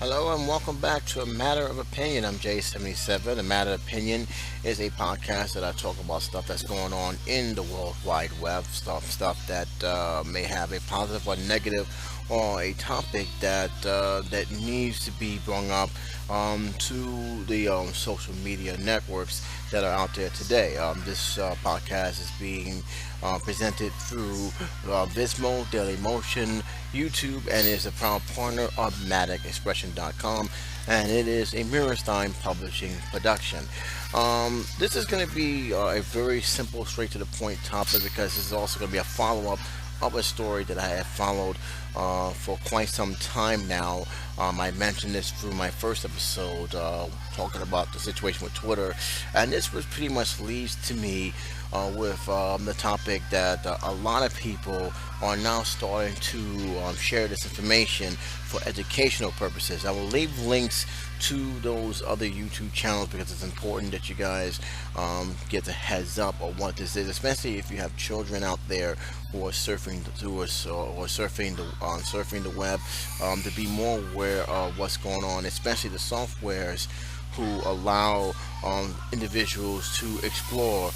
Hello and welcome back to A Matter of Opinion. I'm J77. A Matter of Opinion is a podcast that I talk about stuff that's going on in the World Wide Web, stuff that may have a positive or negative, or a topic that needs to be brought up to the social media networks that are out there today. This podcast is being presented through Vismo, Daily Motion, YouTube, and is a proud partner of MaticExpression.com, and it is a Mirrorstein Publishing production. This is going to be a very simple, straight to the point topic because this is also going to be a follow up of a story that I have followed for quite some time now. I mentioned this through my first episode, talking about the situation with Twitter, and this was pretty much leads to me with the topic that a lot of people are now starting to share this information for educational purposes. I will leave links to those other YouTube channels because it's important that you guys get the heads up of what this is, especially if you have children out there who are surfing surfing the web, to be more aware of what's going on, especially the softwares who allow individuals to explore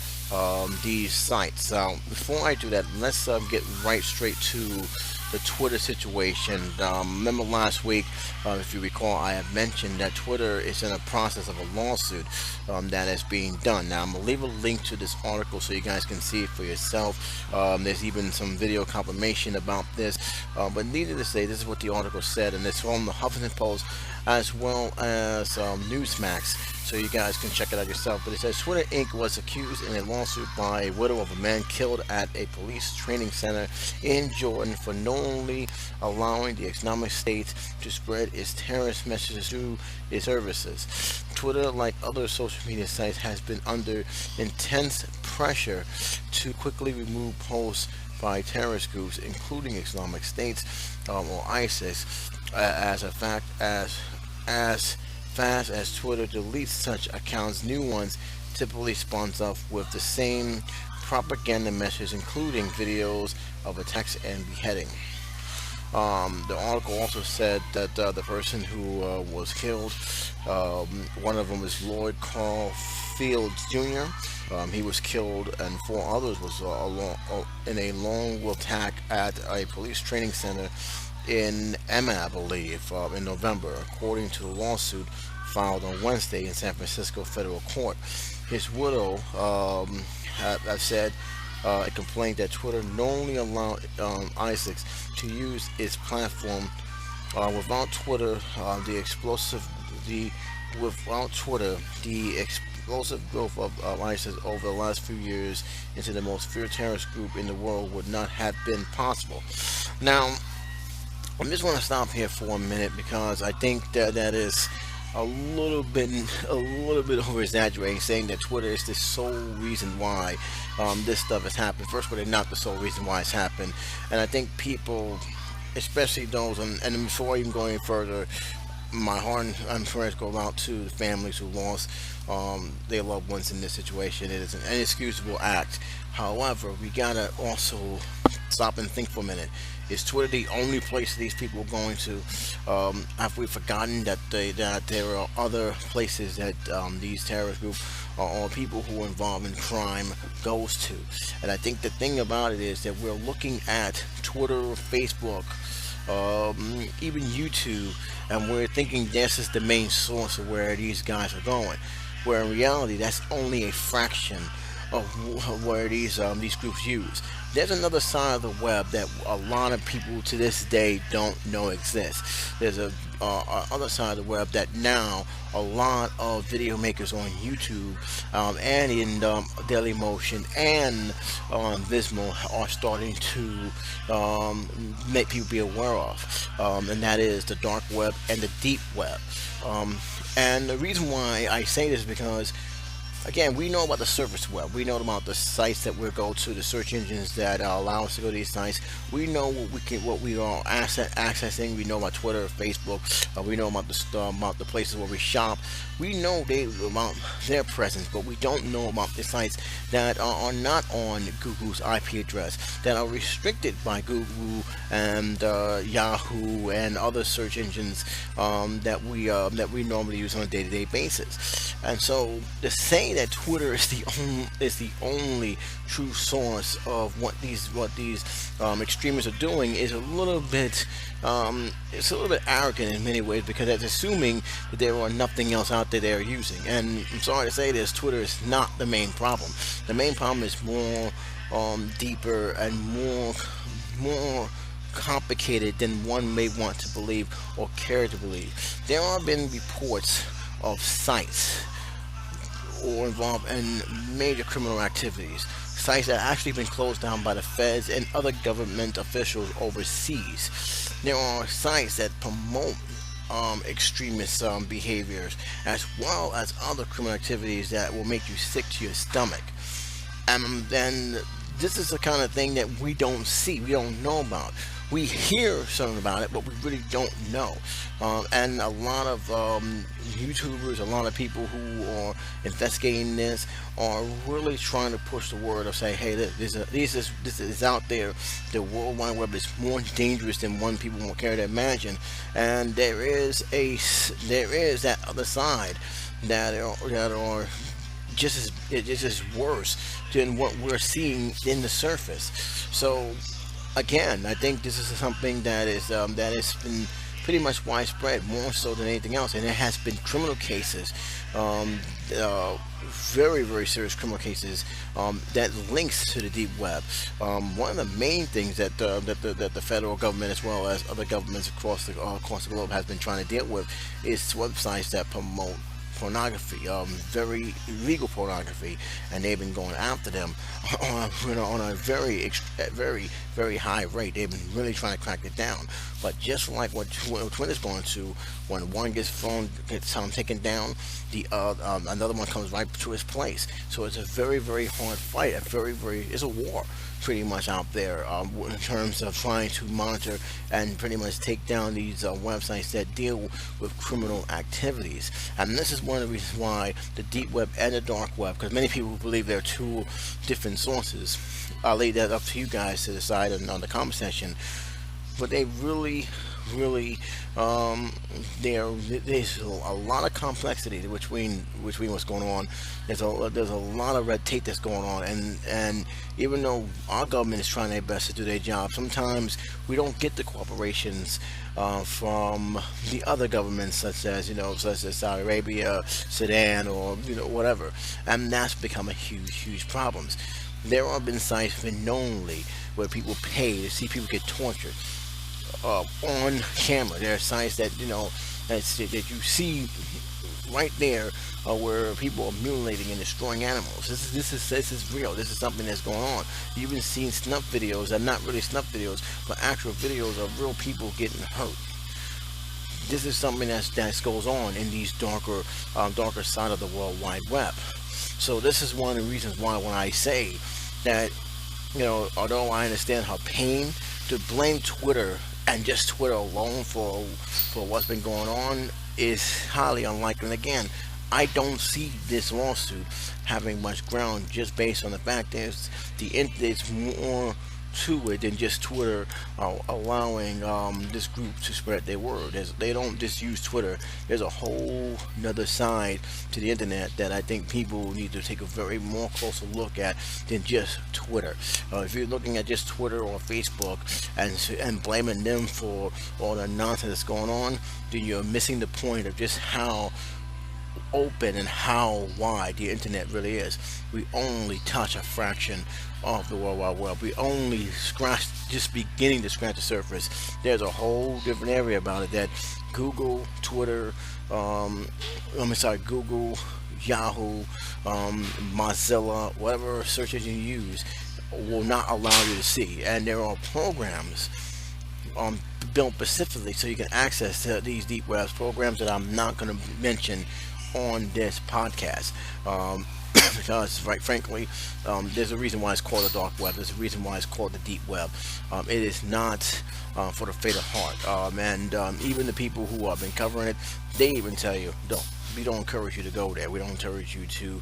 these sites. So before I do that, let's get right straight to the Twitter situation. Remember last week, if you recall, I have mentioned that Twitter is in a process of a lawsuit that is being done. Now, I'm going to leave a link to this article so you guys can see it for yourself. There's even some video confirmation about this. But needless to say, this is what the article said, and it's from the Huffington Post as well as Newsmax, so you guys can check it out yourself. But it says Twitter Inc. was accused in a lawsuit by a widow of a man killed at a police training center in Jordan for knowingly allowing the Islamic State to spread its terrorist messages through its services. Twitter, like other social media sites, has been under intense pressure to quickly remove posts by terrorist groups, including Islamic State or ISIS, as a fact as fast as Twitter deletes such accounts, new ones typically spawns up with the same propaganda messages, including videos of attacks and beheading. The article also said that the person who was killed, one of them is Lloyd Carl Fields Jr. He was killed, and four others was in a long attack at a police training center in Emma, I believe, in November, according to the lawsuit filed on Wednesday in San Francisco federal court. His widow have said a complaint that Twitter knowingly allowed ISIS to use its platform. Without Twitter, the explosive growth of ISIS over the last few years into the most feared terrorist group in the world would not have been possible. Now, I just want to stop here for a minute because I think that is a little bit over exaggerating, saying that Twitter is the sole reason why this stuff has happened. First of all, they're not the sole reason why it's happened, and I think people, especially those, and before even going any further, my heart and prayers go out to the families who lost their loved ones in this situation. It is an inexcusable act. However, we gotta also stop and think for a minute. Is Twitter the only place these people are going to? Have we forgotten that there are other places that these terrorist groups or people who are involved in crime goes to? And I think the thing about it is that we're looking at Twitter, Facebook, even YouTube, and we're thinking this is the main source of where these guys are going, where in reality that's only a fraction of where these groups use. There's another side of the web that a lot of people to this day don't know exists. There's a other side of the web that now a lot of video makers on YouTube and in Daily Motion and Vismo are starting to make people be aware of, and that is the dark web and the deep web. And the reason why I say this is because again, we know about the surface web. We know about the sites that we go to, the search engines that allow us to go to these sites. We know what we are accessing. We know about Twitter, Facebook. We know about the places where we shop. We know about their presence, but we don't know about the sites that are not on Google's IP address, that are restricted by Google and Yahoo and other search engines that we normally use on a day-to-day basis. And so to say that Twitter is the only true source of what these extremists are doing is a little bit it's a little bit arrogant in many ways, because it's assuming that there are nothing else out there they're using. And I'm sorry to say this, Twitter is not the main problem. The main problem is more deeper and more complicated than one may want to believe or care to believe. There have been reports of sites or involved in major criminal activities, sites that have actually been closed down by the feds and other government officials overseas. There are sites that promote extremist behaviors, as well as other criminal activities that will make you sick to your stomach. And then this is the kind of thing that we don't see, we don't know about. We hear something about it, but we really don't know. And a lot of YouTubers, a lot of people who are investigating this are really trying to push the word of say, hey, this is out there. The World Wide Web is more dangerous than one people will care to imagine. And there is that other side that are just as worse than what we're seeing in the surface. So again, I think this is something that has been pretty much widespread, more so than anything else, and there has been criminal cases, very very serious criminal cases that links to the deep web. One of the main things that the federal government, as well as other governments across the globe, has been trying to deal with is websites that promote pornography, very illegal pornography, and they've been going after them on a very high rate. They've been really trying to crack it down. But just like what Twitter's going to, when one gets taken down, the another one comes right to his place. So it's a very hard fight. It's a war pretty much out there in terms of trying to monitor and pretty much take down these websites that deal with criminal activities. And this is one of the reasons why the deep web and the dark web, because many people believe they're two different sources. I'll leave that up to you guys to decide on the comment section. But they really there's a lot of complexity between what's going on. There's a lot of red tape that's going on, and even though our government is trying their best to do their job, sometimes we don't get the cooperations from the other governments, such as Saudi Arabia, Sudan, or whatever, and that's become a huge problem. There have been sites knowingly where people pay to see people get tortured on camera. There are sites that that you see right there where people are mutilating and destroying animals. This is real. This is something that's going on. You've been seeing snuff videos, and not really snuff videos, but actual videos of real people getting hurt. This is something that goes on in these darker side of the World Wide Web. So this is one of the reasons why when I say that, although I understand her pain, to blame Twitter and just Twitter alone for what's been going on is highly unlikely. And again, I don't see this lawsuit having much ground, just based on the fact that there's more to it than just Twitter allowing this group to spread their word. They don't just use Twitter. There's a whole another side to the internet that I think people need to take a very more closer look at than just Twitter. If you're looking at just Twitter or Facebook and blaming them for all the nonsense that's going on, then you're missing the point of just how open and how wide the internet really is. We only touch a fraction of the World Wide Web. We only just beginning to scratch the surface. There's a whole different area about it that Google, Twitter, Google, Yahoo, Mozilla, whatever search engine you use, will not allow you to see. And there are programs built specifically so you can access these deep web programs that I'm not going to mention on this podcast. because, right, frankly, there's a reason why it's called the dark web. There's a reason why it's called the deep web. It is not for the faint of heart. And even the people who have been covering it, they even tell you, don't. We don't encourage you to go there. We don't encourage you to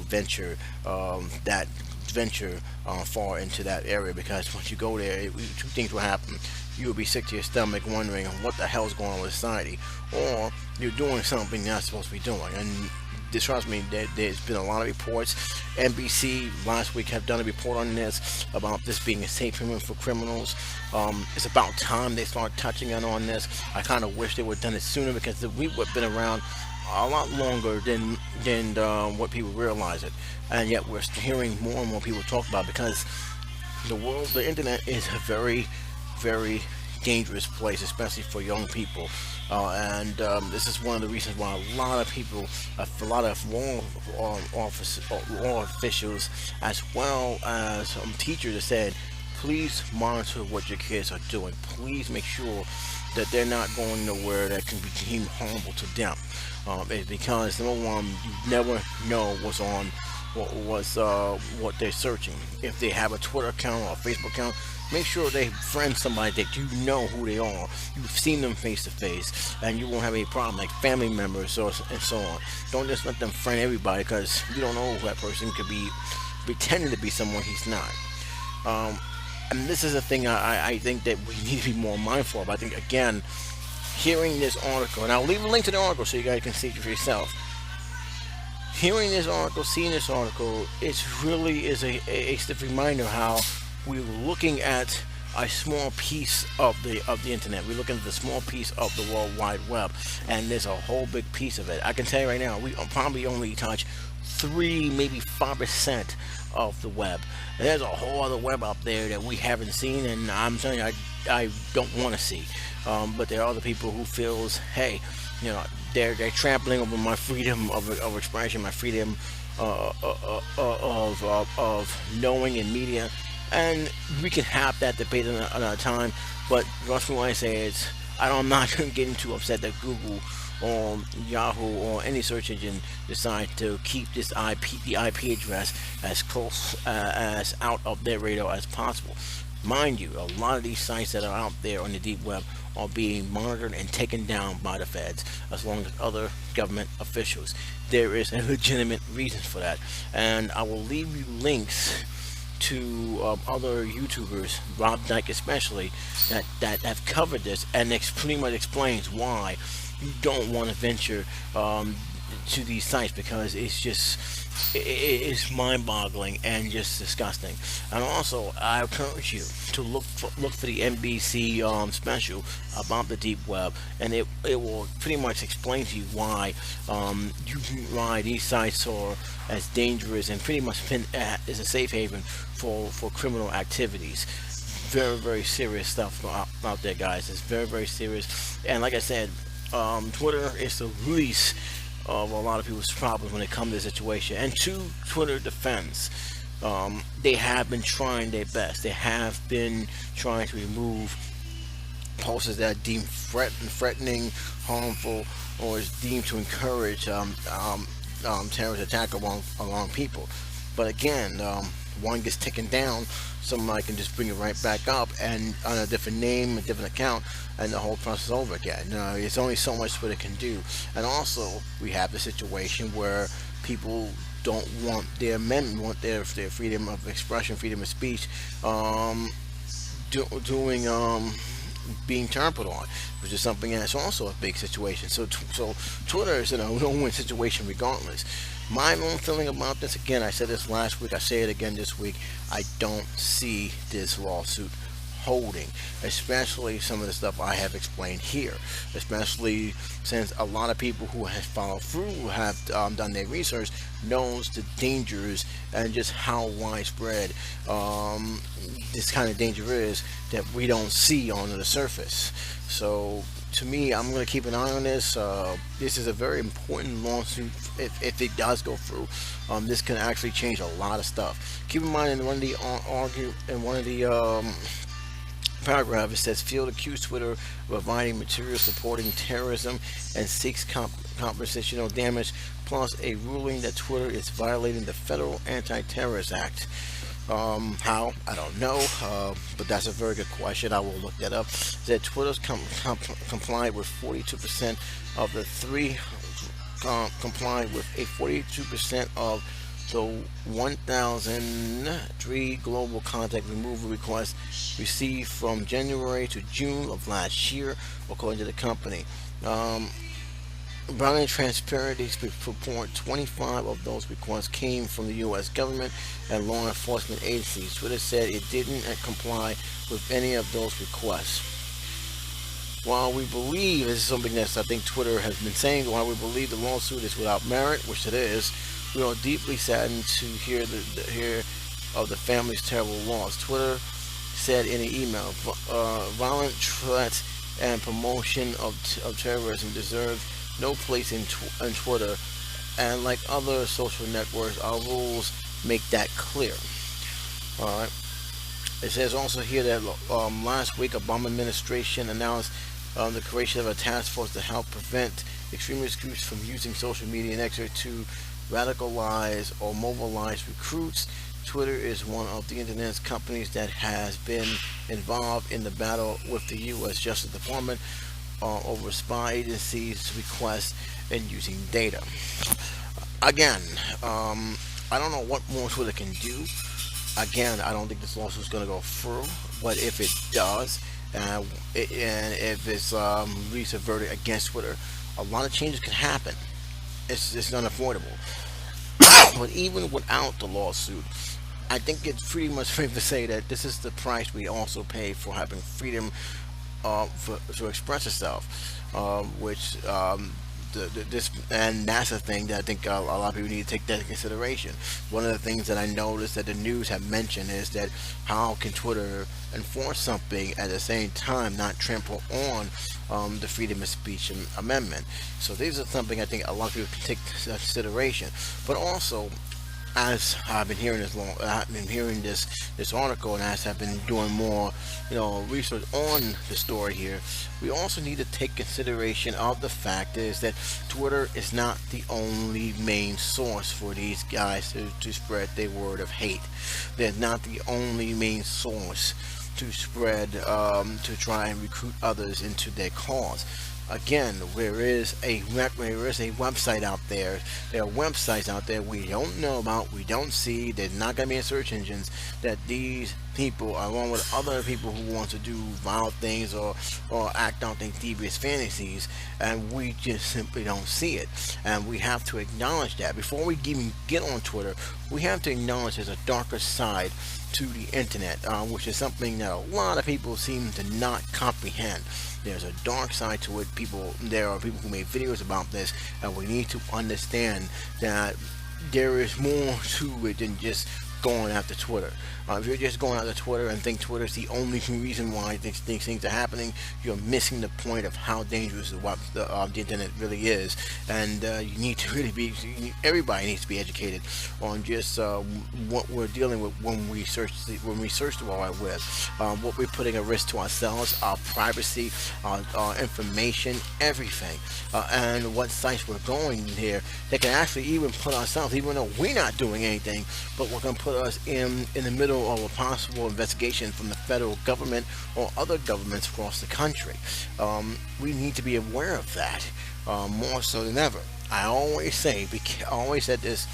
venture that venture far into that area, because once you go there, two things will happen. You will be sick to your stomach, wondering what the hell's going on with society, or you're doing something you're not supposed to be doing. And just trust me, there's been a lot of reports. NBC last week have done a report on this, about this being a safe haven for criminals. It's about time they start touching on this. I kind of wish they would have done it sooner, because we've been around a lot longer than what people realize it, and yet we're hearing more and more people talk about it, because the internet is a very, very dangerous place, especially for young people. And this is one of the reasons why a lot of people, a lot of law officials, as well as teachers, have said, please monitor what your kids are doing. Please make sure that they're not going nowhere that can be deemed harmful to them. It's because, number one, you never know what's on, what they're searching. If they have a Twitter account or a Facebook account, make sure they friend somebody that you know who they are. You've seen them face to face, and you won't have any problem, like family members and so on. Don't just let them friend everybody, because you don't know who that person could be, pretending to be someone he's not. And this is a thing I think that we need to be more mindful of. I think, again, hearing this article, and I'll leave a link to the article so you guys can see it for yourself. Hearing this article, seeing this article, it really is a stiff reminder how we're looking at a small piece of the internet. We're looking at the small piece of the World Wide Web, and there's a whole big piece of it. I can tell you right now, we probably only touch 3, maybe 5% of the web. And there's a whole other web out there that we haven't seen, and I'm telling you, I don't want to see. But there are other people who feels, hey, they're trampling over my freedom of expression, my freedom of knowing in media, and we can have that debate another time. But trust me when I say it's, I'm not getting too upset that Google or Yahoo or any search engine decide to keep the IP address as close as out of their radar as possible. Mind you, a lot of these sites that are out there on the deep web are being monitored and taken down by the feds, as long as other government officials. There is a legitimate reason for that, and I will leave you links to other YouTubers, Rob Dyke especially, that have covered this, and pretty much explains why you don't want to venture to these sites, because it's mind-boggling and just disgusting. And also, I encourage you to look for the NBC special about the deep web, and it will pretty much explain to you why these sites are as dangerous and pretty much is a safe haven for criminal activities. Very, very serious stuff out there, guys. It's very, very serious. And like I said, Twitter is the least of a lot of people's problems when it comes to this situation. And to Twitter defense, they have been trying their best. They have been trying to remove posts that are deemed threatening, harmful, or is deemed to encourage terrorist attack along people. But again, one gets taken down, somebody can just bring it right back up, and on a different name, a different account, and the whole process is over again. There's only so much Twitter can do. And also, we have the situation where people don't want their amendment, want their freedom of expression, freedom of speech, being trampled on, which is something that's also a big situation. So Twitter is in a no-win situation regardless. My own feeling about this, again, I said this last week, I say it again this week, I don't see this lawsuit holding, especially some of the stuff I have explained here, especially since a lot of people who have followed through, who have done their research, knows the dangers and just how widespread this kind of danger is that we don't see on the surface. So to me, I'm going to keep an eye on this. This is a very important lawsuit. If it does go through, this can actually change a lot of stuff. Keep in mind, in one of the paragraph, it says Field accused Twitter of providing material supporting terrorism and seeks compensational damage, plus a ruling that Twitter is violating the Federal Anti-Terrorist Act. How? I don't know, but that's a very good question. I will look that up. That Twitter's complied with 42% of the three, complied with a 42% of the 1,003 global contact removal requests received from January to June of last year, according to the company. Brown and Transparency report 25 of those requests came from the U.S. government and law enforcement agencies. Twitter said it didn't comply with any of those requests. While we believe, this is something that I think Twitter has been saying, while we believe the lawsuit is without merit, which it is, we are deeply saddened to hear of the family's terrible loss. Twitter said in an email, violent threats and promotion of terrorism deserve no place in Twitter, and like other social networks, our rules make that clear. Alright. It says also here that last week, Obama administration announced the creation of a task force to help prevent extremist groups from using social media and exert to radicalize or mobilize recruits. Twitter is one of the internet's companies that has been involved in the battle with the U.S. Justice Department over spy agencies' requests and using data. Again, I don't know what more Twitter can do. Again, I don't think this lawsuit is going to go through, but if it does, and if it's reached a verdict against Twitter, a lot of changes can happen. It's unavoidable. But even without the lawsuit, I think it's pretty much safe to say that this is the price we also pay for having freedom to express itself, which this, and that's the thing that I think a lot of people need to take that into consideration. One of the things that I noticed that the news have mentioned is that how can Twitter enforce something at the same time not trample on the freedom of speech amendment. So these are something I think a lot of people can take into consideration. But also, as I've been hearing this article, and as I've been doing more, research on the story here, we also need to take consideration of the fact is that Twitter is not the only main source for these guys to spread their word of hate. They're not the only main source to spread, to try and recruit others into their cause. Again, there is a website out there. There are websites out there we don't know about, we don't see. They're not going to be in search engines. That these people, along with other people who want to do vile things or act out their devious fantasies, and we just simply don't see it. And we have to acknowledge that before we even get on Twitter. We have to acknowledge there's a darker side to the internet, which is something that a lot of people seem to not comprehend. There's a dark side to it. There are people who made videos about this, and we need to understand that there is more to it than just going after Twitter. If you're just going after Twitter and think Twitter is the only reason why these things are happening, you're missing the point of how dangerous the internet really is. And you need to really everybody needs to be educated on just what we're dealing with when we search the World Wide Web, what we're putting at risk to ourselves, our privacy, our information, everything, and what sites we're going here. They can actually even put ourselves, even though we're not doing anything, but we're going to put us in the middle of a possible investigation from the federal government or other governments across the country. We need to be aware of that more so than ever. I always said this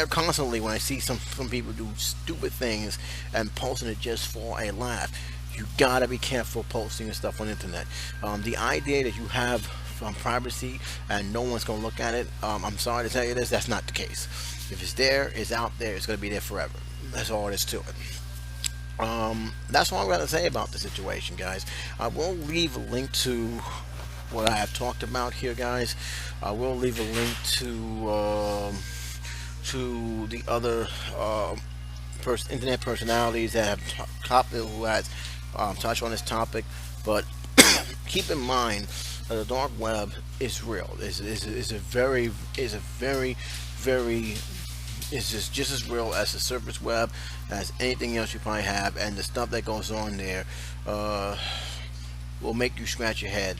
constantly when I see some people do stupid things and posting it just for a laugh. You gotta be careful posting and stuff on the internet. The idea that you have privacy and no one's gonna look at it, I'm sorry to tell you this, that's not the case. If it's there, it's out there, it's gonna be there forever. That's all there is to it. That's all I'm gonna say about the situation, guys. I will leave a link to what I have talked about here, guys. I will leave a link to the other internet personalities that have who has touched on this topic. But keep in mind that the dark web is real. Is a very is just as real as the surface web, as anything else you probably have, and the stuff that goes on there uh, will make you scratch your head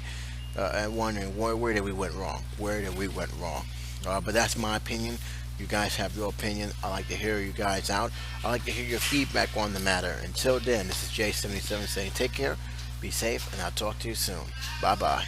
and wondering where did we went wrong, where did we went wrong. But that's my opinion. You guys have your opinion. I like to hear you guys out. I like to hear your feedback on the matter. Until then, this is J77 saying take care, be safe, and I'll talk to you soon. Bye bye.